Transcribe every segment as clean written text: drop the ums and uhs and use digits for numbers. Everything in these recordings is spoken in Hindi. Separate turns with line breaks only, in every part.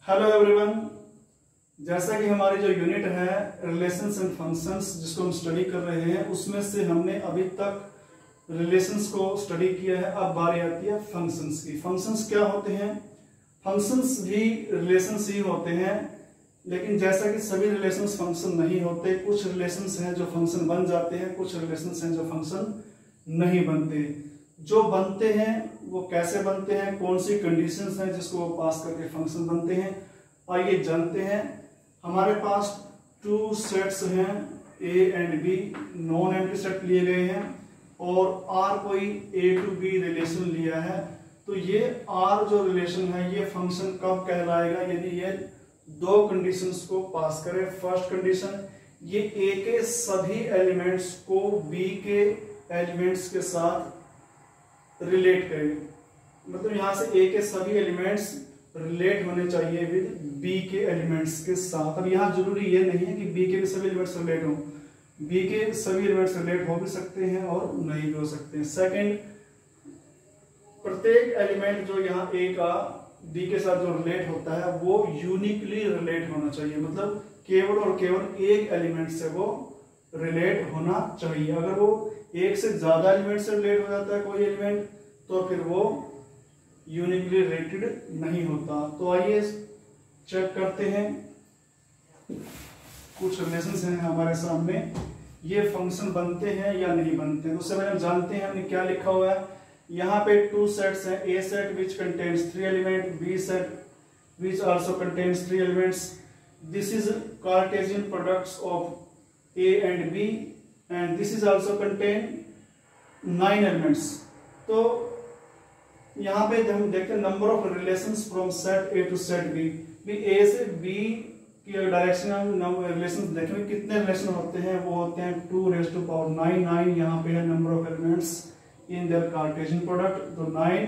Hello everyone. जैसा कि हमारी जो यूनिट है रिलेशंस एंड फंक्शंस जिसको हम स्टडी कर रहे हैं, उसमें से हमने अभी तक रिलेशंस को स्टडी किया है। अब बारी आती है फंक्शंस की। फंक्शंस क्या होते हैं? फंक्शंस भी रिलेशंस ही होते हैं, लेकिन जैसा कि सभी रिलेशंस फंक्शन नहीं होते। कुछ रिलेशंस हैं जो फंक्शन बन जाते हैं, कुछ रिलेशंस हैं जो फंक्शन नहीं बनते। जो बनते हैं वो कैसे बनते हैं, कौन सी कंडीशंस हैं जिसको वो पास करके फंक्शन बनते हैं, आइए जानते हैं। हमारे पास टू सेट्स हैं A and B, non empty set लिए गए हैं और आर कोई ए टू बी रिलेशन लिया है। तो ये आर जो रिलेशन है ये फंक्शन कब कहलाएगा? यदि ये दो कंडीशंस को पास करे। फर्स्ट कंडीशन, ये ए के सभी एलिमेंट्स को बी के एलिमेंट्स के साथ रिलेट करे। मतलब यहां से ए के सभी एलिमेंट्स रिलेट होने चाहिए विद बी के एलिमेंट्स के साथ। अब यहां जरूरी ये नहीं है कि बी के भी सभी एलिमेंट्स रिलेट हो, बी के सभी एलिमेंट्स रिलेट हो भी सकते हैं और नहीं भी हो सकते हैं। सेकंड, प्रत्येक एलिमेंट जो यहाँ ए का बी के साथ जो रिलेट होता है वो यूनिकली रिलेट होना चाहिए। मतलब केवल और केवल एक एलिमेंट से वो रिलेट होना चाहिए। अगर वो एक से ज्यादा एलिमेंट से रिलेट हो जाता है कोई एलिमेंट, तो फिर वो यूनिकली रिलेटेड नहीं होता। तो आइए चेक करते हैं। कुछ रिलेशंस हैं हमारे सामने, ये फंक्शन बनते हैं या नहीं बनते हैं। उससे पहले हम जानते हैं हमने क्या लिखा हुआ है। यहाँ पे टू सेट्स हैं, A set which contains 3 element, B set which also contains 3 elements. This is cartesian products of A and B and this is also contain 9 elements। तो यहाँ पे जब हम देखते हैं number of relations from set A to set B, A से बी की डायरेक्शन हम रिलेशंस देखेंगे कितने रिलेशन होते हैं। वो होते हैं 2⁹9। यहाँ पे है number of elements in their Cartesian product, तो 9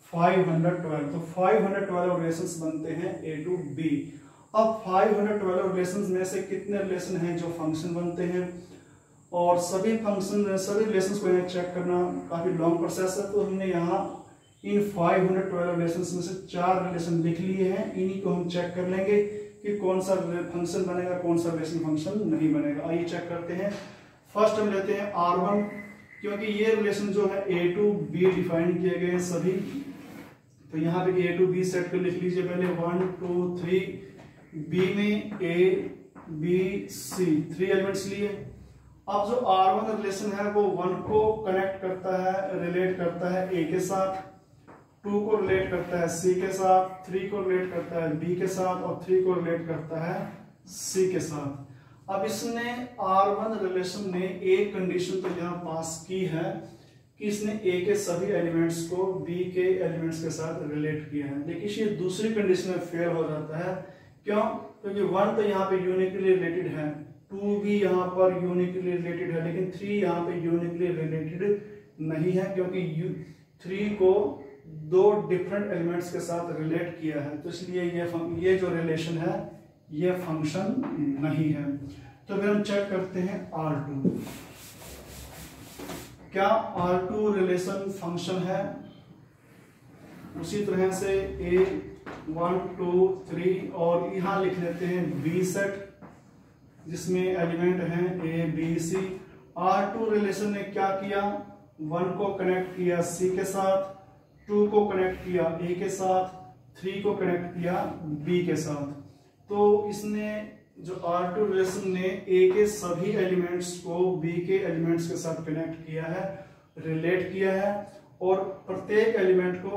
512। तो 512 रिलेशंस बनते हैं ए टू बी। अब 512 रिलेशंस में से कितने रिलेशन हैं जो फंक्शन बनते हैं, और सभी फंक्शन सभी रिलेशंस को चेक करना काफी लॉन्ग प्रोसेस है। तो हमने यहाँ इन 512 रिलेशंस में से 4 रिलेशन लिख लिए हैं। इन्हीं को हम चेक कर लेंगे कि कौन सा फंक्शन बनेगा, कौन सा रिलेशन फंक्शन नहीं बनेगा। आइए चेक करते हैं। फर्स्ट हम लेते हैं R1, क्योंकि ये रिलेशन जो है ए टू बी डिफाइन किए गए सभी। तो यहाँ पे ए टू बी सेट कर लिख लीजिए पहले 1 2 3। बी में ए बी सी 3 एलिमेंट्स लिए। अब जो R1 रिलेशन है वो 1 को कनेक्ट करता है, रिलेट करता है A के साथ, 2 को रिलेट करता है C के साथ, 3 को रिलेट करता है B के साथ और 3 को रिलेट करता है C के साथ। अब इसने R1 रिलेशन ने एक कंडीशन तो यहाँ पास की है कि इसने A के सभी एलिमेंट्स को B के एलिमेंट्स के साथ रिलेट किया है, लेकिन ये दूसरी कंडीशन में फेल हो जाता है। क्यों? क्योंकि 1 तो यहाँ पे यूनिकली रिलेटेड है, 2 भी यहाँ पर यूनिकली रिलेटेड है, लेकिन 3 यहाँ पे यूनिकली रिलेटेड नहीं है, क्योंकि 3 को 2 डिफरेंट एलिमेंट्स के साथ रिलेट किया है। तो इसलिए ये जो रिलेशन है ये फंक्शन नहीं है। तो फिर हम चेक करते हैं R2, क्या R2 रिलेशन फंक्शन है? उसी तरह से A 1 2 3 और यहाँ लिख लेते हैं B सेट जिसमें एलिमेंट हैं ए बी सी। R2 रिलेशन ने क्या किया? 1 को कनेक्ट किया C के साथ, 2 को कनेक्ट किया A के साथ, 3 को कनेक्ट किया B के साथ। तो इसने जो R2 रिलेशन ने A के सभी एलिमेंट्स को B के एलिमेंट्स के साथ कनेक्ट किया है, रिलेट किया है, और प्रत्येक एलिमेंट को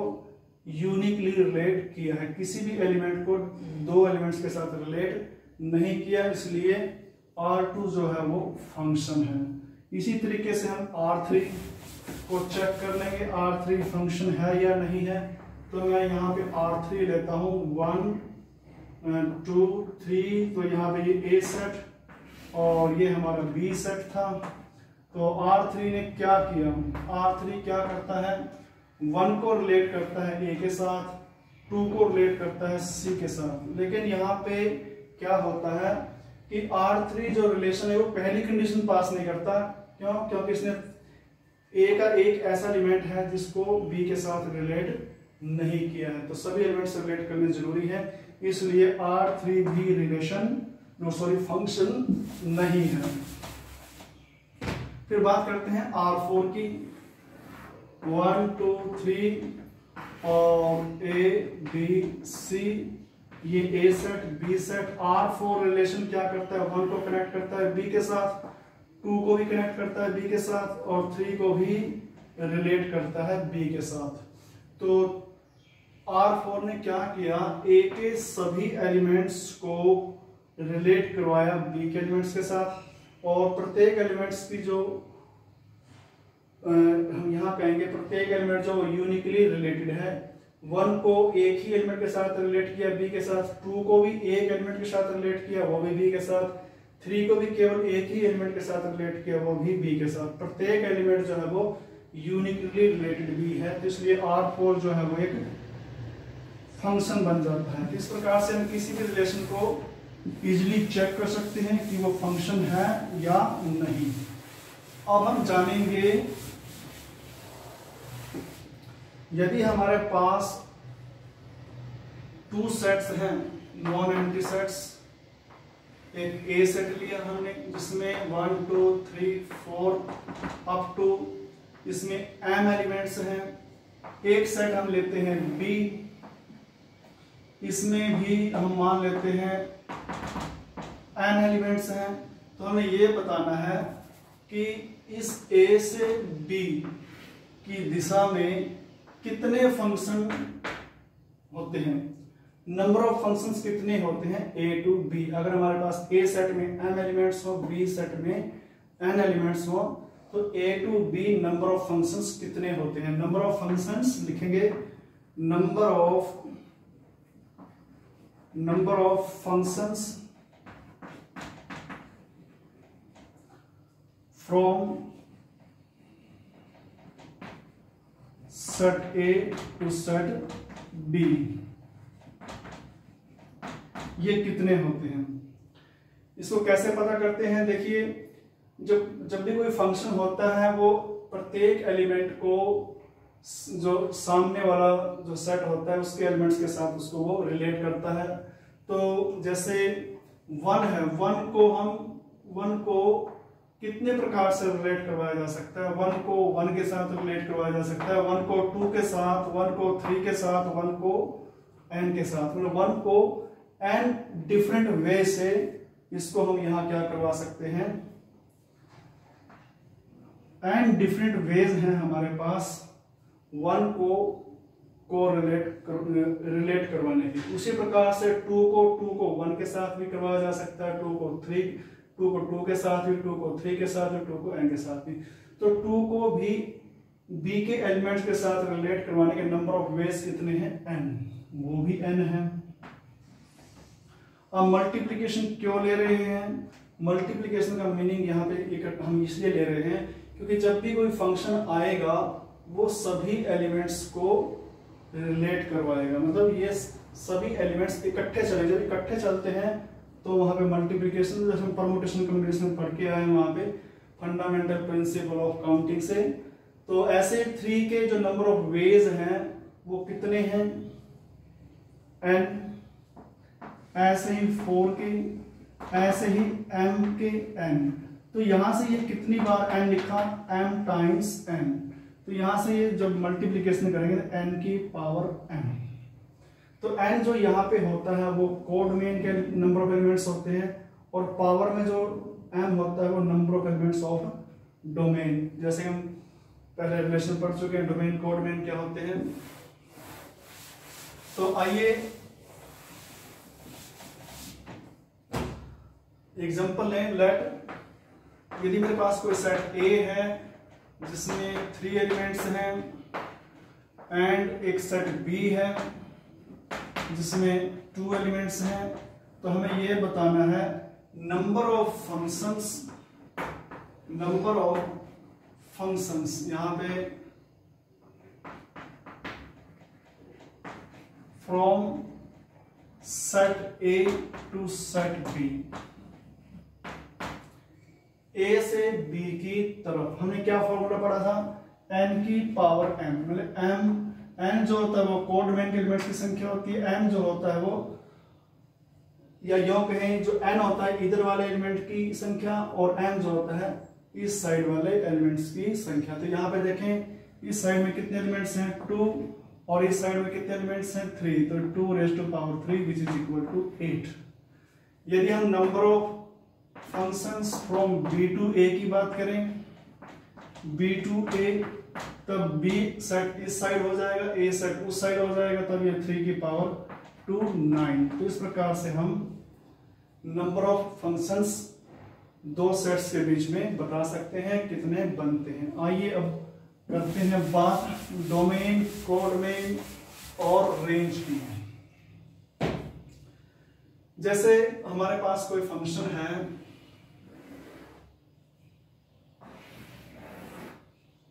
यूनिकली रिलेट किया है। किसी भी एलिमेंट को 2 एलिमेंट्स के साथ रिलेट नहीं किया, इसलिए R2 जो है वो फंक्शन है। इसी तरीके से हम R3 को चेक कर लेंगे, R3 फंक्शन है या नहीं है। तो मैं यहाँ पे R3 लेता हूँ 1 2 3। तो यहाँ पे ये A सेट और ये हमारा B सेट था। तो R3 ने क्या किया? R3 क्या करता है? 1 को रिलेट करता है A के साथ, 2 को रिलेट करता है C के साथ। लेकिन यहाँ पे क्या होता है कि R3 जो रिलेशन है वो पहली कंडीशन पास नहीं करता। क्यों? क्योंकि इसने A का एक ऐसा एलिमेंट है जिसको B के साथ रिलेट नहीं किया है, तो सभी एलिमेंट से रिलेट करने जरूरी है, इसलिए R3 भी रिलेशन फंक्शन नहीं है। फिर बात करते हैं R4 की। 1 2 3 और A B C, ये A set B set. R4 relation क्या करता है, 1 को कनेक्ट करता है B के साथ, 2 को भी कनेक्ट करता है B के साथ, और 3 को भी रिलेट करता है B के साथ। तो R4 ने क्या किया, A के सभी एलिमेंट्स को रिलेट करवाया B के एलिमेंट्स के साथ, और प्रत्येक एलिमेंट्स की जो हम यहाँ कहेंगे प्रत्येक एलिमेंट जो यूनिकली रिलेटेड है, 1 को एक ही एलिमेंट के साथ रिलेट किया B के साथ, 2 को भी एक एलिमेंट के साथ रिलेट किया वो भी B के साथ, 3 को भी केवल एक ही एलिमेंट के साथ रिलेट किया वो भी B के साथ। प्रत्येक एलिमेंट जो है वो यूनिकली रिलेटेड भी है, तो इसलिए R4 जो है वो एक फंक्शन बन जाता है। इस प्रकार से हम किसी भी रिलेशन को इजीली चेक कर सकते हैं कि वो फंक्शन है या नहीं। अब हम जानेंगे, यदि हमारे पास 2 सेट्स हैं, नॉन एम्प्टी सेट्स, एक A सेट लिया हमने जिसमें 1 2 3 4 अप टू इसमें m एलिमेंट्स हैं, एक सेट हम लेते हैं B, इसमें भी हम मान लेते हैं n एलिमेंट्स हैं। तो हमें ये बताना है कि इस A से B की दिशा में कितने फंक्शन होते हैं, नंबर ऑफ फंक्शंस कितने होते हैं A to B। अगर हमारे पास A सेट में m एलिमेंट्स हो, B सेट में n एलिमेंट्स हो, तो A to B number of functions कितने होते हैं। नंबर ऑफ फंक्शंस लिखेंगे, number of functions from set A to set B, ये कितने होते हैं। इसको कैसे पता करते हैं, देखिए जब भी कोई फंक्शन होता है वो प्रत्येक एलिमेंट को जो सामने वाला जो सेट होता है उसके एलिमेंट्स के साथ उसको वो रिलेट करता है। तो जैसे 1 है, 1 को कितने प्रकार से रिलेट करवाया जा सकता है। 1 को 1 के साथ रिलेट करवाया जा सकता है, 1 को 2 के साथ, 1 को 3 के साथ, 1 को n के साथ, मतलब 1 को n डिफरेंट वे से इसको हम यहां क्या करवा सकते हैं, n डिफरेंट वेज हैं हमारे पास 1 को रिलेट करवाने की। उसी प्रकार से 2 को 1 के साथ भी करवाया जा सकता है, 2 को 2 के साथ भी, 2 को 3 के साथ भी, 2 को n के साथ भी। तो 2 को भी B के एलिमेंट्स के साथ रिलेट करवाने के नंबर ऑफ वेज कितने हैं, n, वो भी n है। अब मल्टीप्लिकेशन क्यों ले रहे हैं, मल्टीप्लिकेशन का मीनिंग यहाँ पे हम इसलिए ले रहे हैं क्योंकि जब भी कोई फंक्शन आएगा वो सभी एलिमेंट्स को रिलेट करवाएगा, मतलब ये सभी एलिमेंट्स इकट्ठे चले, जब इकट्ठे चलते हैं तो वहां पे मल्टीप्लिकेशन, जैसे परमुटेशन कॉम्बिनेशन पढ़ के आए वहां पे फंडामेंटल प्रिंसिपल ऑफ काउंटिंग से। तो ऐसे 3 के जो नंबर ऑफ वेज हैं वो कितने हैं, n, ऐसे ही 4 के, ऐसे ही m के n। तो यहां से ये कितनी बार n लिखा, m टाइम्स n। तो यहां से ये जब मल्टीप्लिकेशन करेंगे n की पावर m, तो n जो यहाँ पे होता है वो कोड में इनके नंबर ऑफ एलिमेंट्स होते हैं, और पावर में जो m होता है वो number of elements of domain. जैसे हम पहले रिलेशन पढ़ चुके हैं, डोमेन कोड में क्या होते हैं। तो आइए एग्जांपल लें, लेट यदि मेरे पास कोई सेट A है जिसमें 3 एलिमेंट्स हैं एंड एक सेट B है जिसमें 2 एलिमेंट्स हैं, तो हमें यह बताना है नंबर ऑफ फंक्शंस यहां पे from set A to set B, A से B की तरफ। हमने क्या फॉर्मूला पढ़ा था, n की पावर m, मतलब m n जो होता है वो कोड डोमेन के एलिमेंट्स की संख्या होती है, m जो होता है वो, या यूं कहें जो n होता है इधर वाले एलिमेंट की संख्या, और m जो होता है इस साइड वाले एलिमेंट्स की संख्या। तो यहाँ पे देखें इस साइड में कितने एलिमेंट्स हैं 2, और इस साइड में कितने एलिमेंट्स हैं 3, तो 2 raised to power 3 which is equal to 8। यदि हम number of functions from b to a की बात करें, b to a, तब b सेट इस साइड हो जाएगा, a सेट उस साइड हो जाएगा, तब ये 3 की पावर 2 9। तो इस प्रकार से हम नंबर ऑफ फंक्शंस दो सेट्स के बीच में बता सकते हैं कितने बनते हैं। आइए अब करते हैं बात डोमेन, कोडोमेन और रेंज की। जैसे हमारे पास कोई फंक्शन है,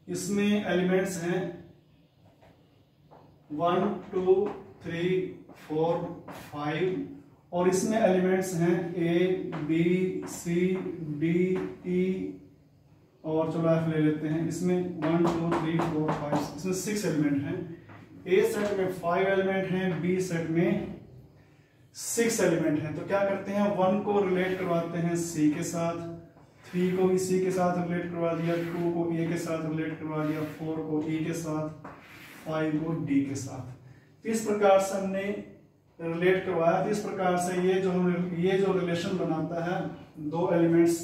इसमें एलिमेंट्स हैं 1 2 3 4 5, और इसमें एलिमेंट्स हैं a b c d e, और चलो f ले लेते हैं। इसमें 1 2 3 4 5, इसमें 6 एलिमेंट हैं। a सेट में 5 एलिमेंट हैं, b सेट में 6 एलिमेंट हैं। तो क्या करते हैं, 1 को रिलेट करवाते हैं c के साथ, 3 को भी c के साथ रिलेट करवा दिया, 2 को a के साथ रिलेट करवा दिया, 4 को e के साथ, 5 को d के साथ। इस प्रकार से हमने रिलेट करवाया। तो इस प्रकार से ये जो रिलेशन बनाता है दो एलिमेंट्स,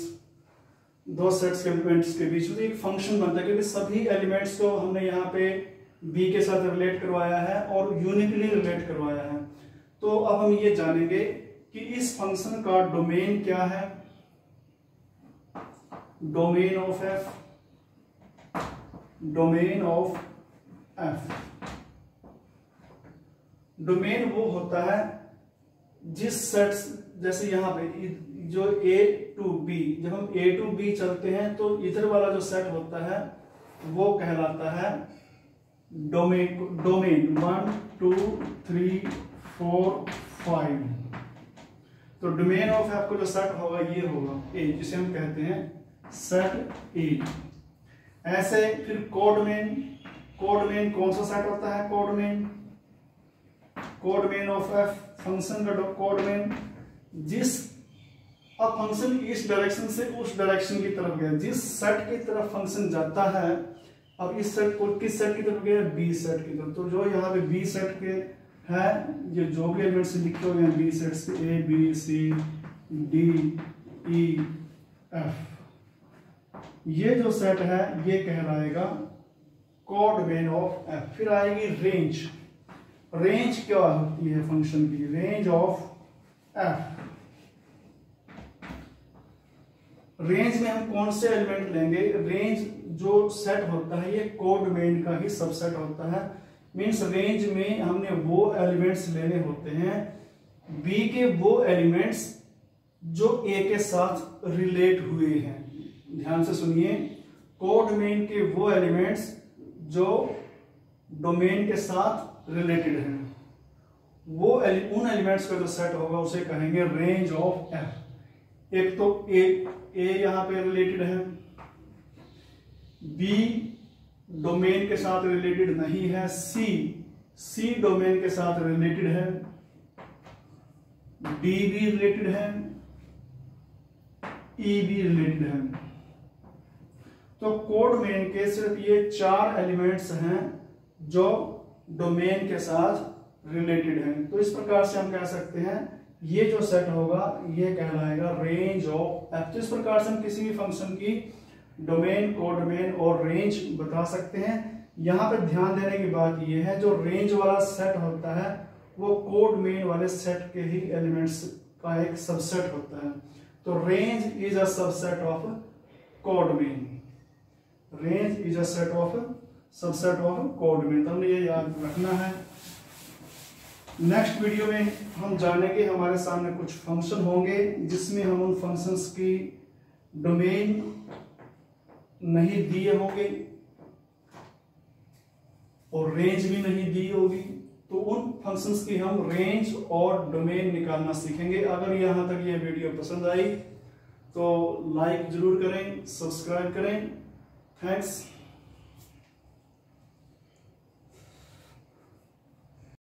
दो सेट्स के एलिमेंट्स के बीच में एक फंक्शन बनता है, क्योंकि सभी एलिमेंट्स को हमने यहाँ पे b के साथ रिलेट करवाया है और यूनिकली रिलेट करवाया है। तो अब हम ये जानेंगे कि इस फंक्शन का डोमेन क्या है। Domain of f, domain of f, domain वो होता है जिस सेट्स, जैसे यहाँ पे जो a to b, जब हम a to b चलते हैं तो इधर वाला जो सेट होता है वो कहलाता है डोमेन। डोमेन 1 2 3 4 5। तो डोमेन ऑफ f को जो सेट होगा ये होगा a, जिसे हम कहते हैं सेट a। ऐसे फिर कोडोमेन, कोडोमेन कौन सा सेट होता है, codomain, codomain of f function का कोडोमेन, जिस अब फंक्शन इस डायरेक्शन से उस डायरेक्शन की तरफ गया, जिस सेट की तरफ फंक्शन जाता है, अब इस सेट को किस सेट की तरफ गया, बी सेट की तरफ। तो जो यहाँ पे बी सेट के है, ये जो भी एलिमेंट्स लिखे हुए हैं बी सेट से, A B C D E F, ये जो सेट है ये कहलाएगा कोडोमेन ऑफ एफ। फिर आएगी रेंज। रेंज क्या होती है फंक्शन की, रेंज ऑफ एफ। रेंज में हम कौन से एलिमेंट लेंगे, रेंज जो सेट होता है ये कोडोमेन का ही सबसेट होता है। मींस रेंज में हमने वो एलिमेंट्स लेने होते हैं, बी के वो एलिमेंट्स जो ए के साथ रिलेट हुए हैं। ध्यान से सुनिए, कोडोमेन के वो एलिमेंट्स जो डोमेन के साथ रिलेटेड हैं, वो उन एलिमेंट्स का जो सेट होगा उसे कहेंगे रेंज ऑफ एफ। एक तो ए यहां पे रिलेटेड है, बी डोमेन के साथ रिलेटेड नहीं है, सी डोमेन के साथ रिलेटेड है, डी भी रिलेटेड है, ई भी रिलेटेड है। तो कोडोमेन के सिर्फ ये 4 एलिमेंट्स हैं जो डोमेन के साथ रिलेटेड हैं। तो इस प्रकार से हम कह सकते हैं ये जो सेट होगा ये कहलाएगा रेंज ऑफ एफ। तो इस प्रकार से हम किसी भी फंक्शन की डोमेन, कोडोमेन और रेंज बता सकते हैं। यहां पर ध्यान देने की बात यह है, जो रेंज वाला सेट होता है वो कोडोमेन वाले सेट के ही एलिमेंट्स का एक सबसेट होता है। तो range is a subset of codomain, range is a set of subset of codomain. तो हमने ये याद रखना है। नेक्स्ट वीडियो में हम जानेंगे, हमारे सामने कुछ फंक्शन होंगे जिसमें हम उन फंक्शंस की डोमेन नहीं दिए होंगे और रेंज भी नहीं दी होगी, तो उन फंक्शंस की हम रेंज और डोमेन निकालना सीखेंगे। अगर यहां तक ये वीडियो पसंद आई तो लाइक जरूर करें, सब्सक्राइब करें। थैंक्स।